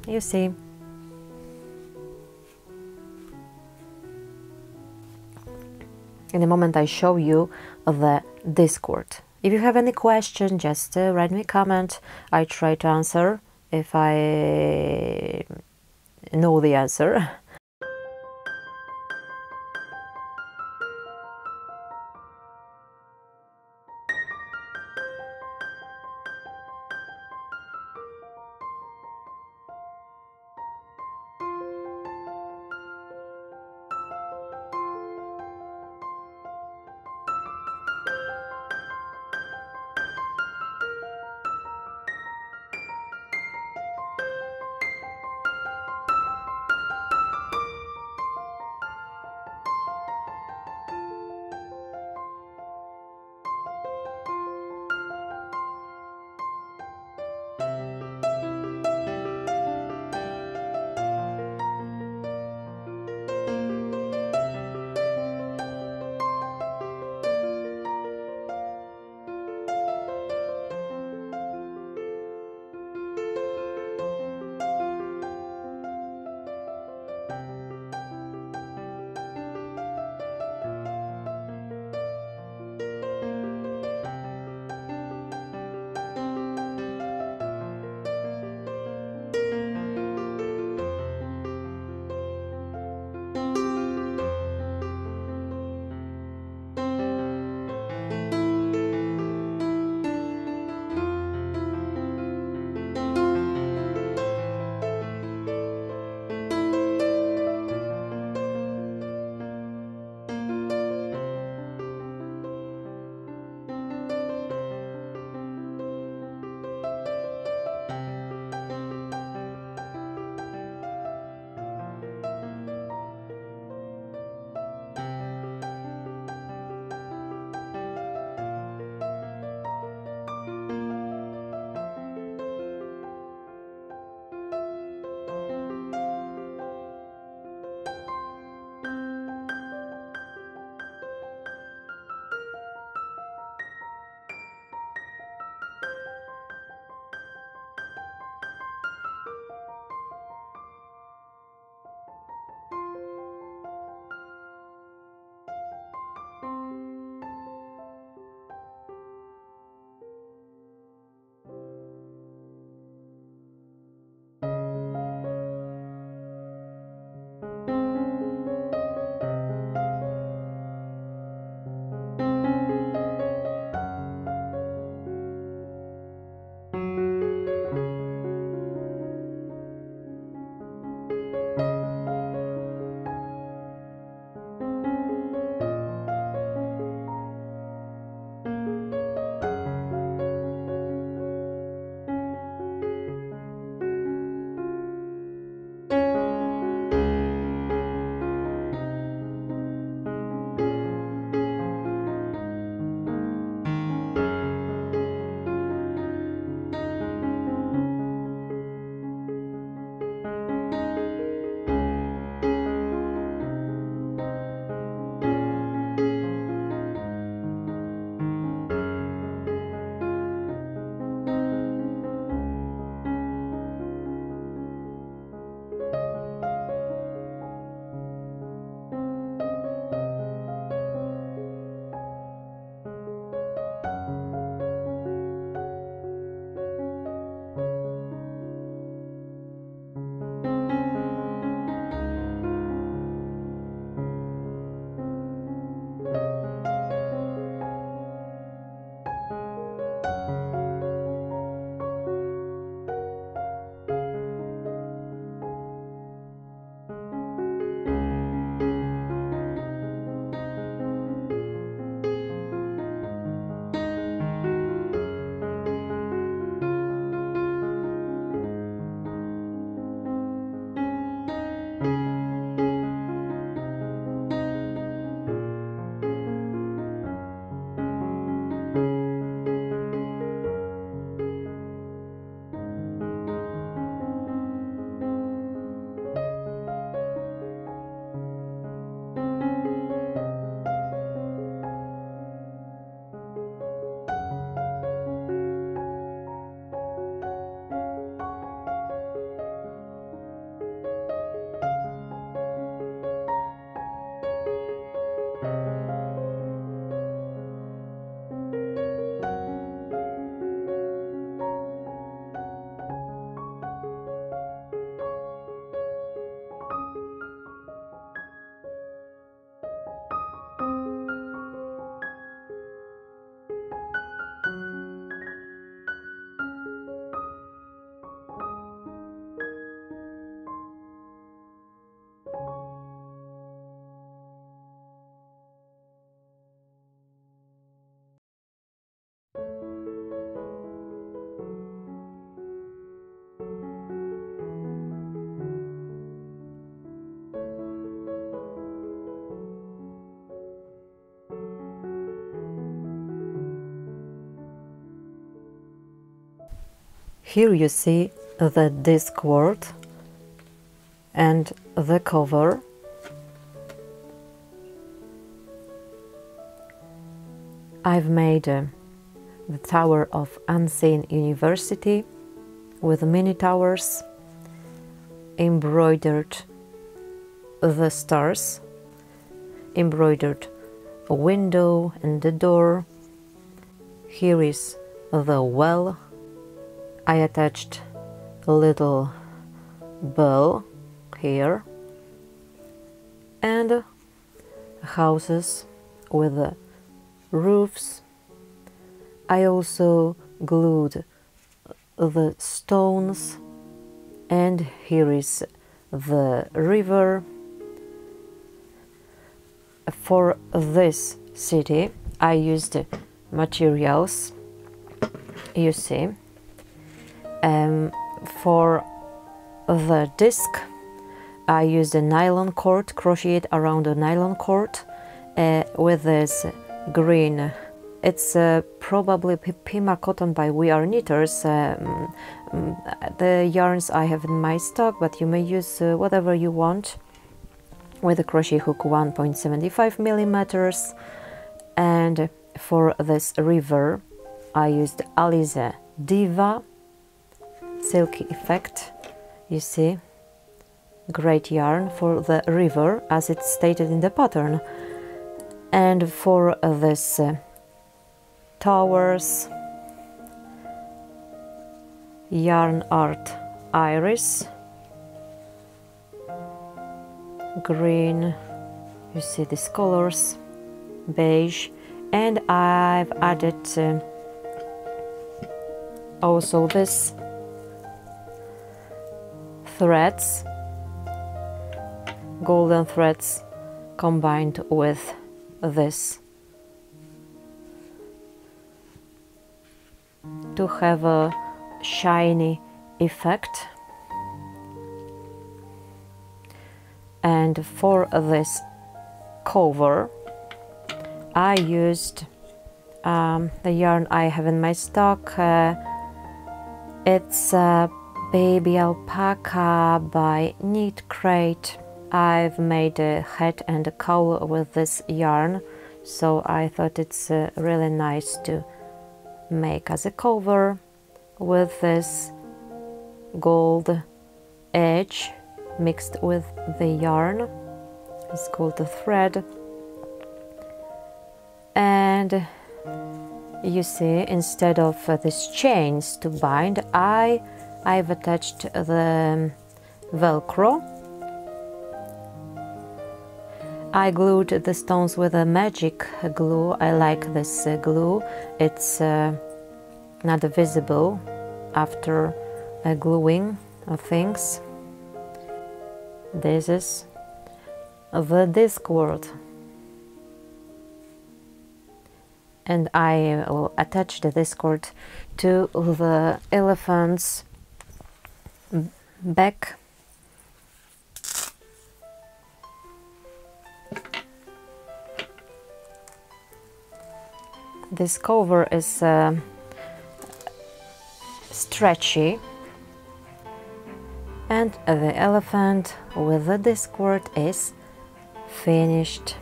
A: You see. In a moment I show you the discord. If you have any question, just write me a comment. I try to answer if I know the answer. Here you see the Discworld and the cover. I've made the Tower of Unseen University with mini towers, embroidered the stars, embroidered a window and the door. Here is the well. I attached a little bell here, and houses with the roofs. I also glued the stones, and here is the river. For this city I used materials, you see. For the disc I used a nylon cord, crocheted around a nylon cord with this green. It's probably Pima cotton by We Are Knitters. The yarns I have in my stock, but you may use whatever you want, with a crochet hook 1.75 millimeters. And for this river I used Alize Diva silky effect, you see. Great yarn for the river as it's stated in the pattern. And for this towers, yarn art iris, green, you see these colors, beige, and I've added also this threads, golden threads combined with this to have a shiny effect. And for this cover I used the yarn I have in my stock. It's Baby Alpaca by Knit Crate. I've made a head and a cowl with this yarn, so I thought it's really nice to make as a cover with this gold edge mixed with the yarn. It's called the thread. And you see, instead of these chains to bind, I've attached the Velcro. I glued the stones with a magic glue. I like this glue. It's not visible after gluing things. This is the Discworld. And I will attach the Discworld to the elephant's back. This cover is stretchy, and the elephant with the Discworld is finished.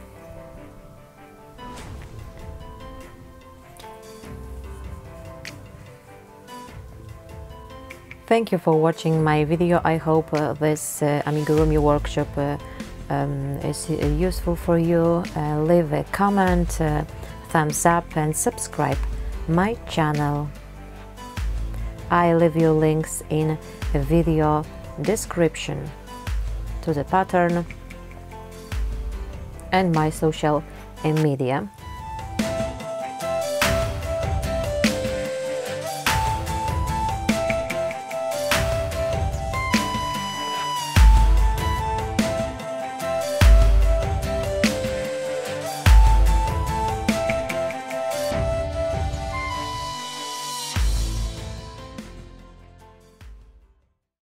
A: Thank you for watching my video. I hope this Amigurumi workshop is useful for you. Leave a comment, thumbs up, and subscribe my channel. I leave you links in a video description to the pattern and my social media.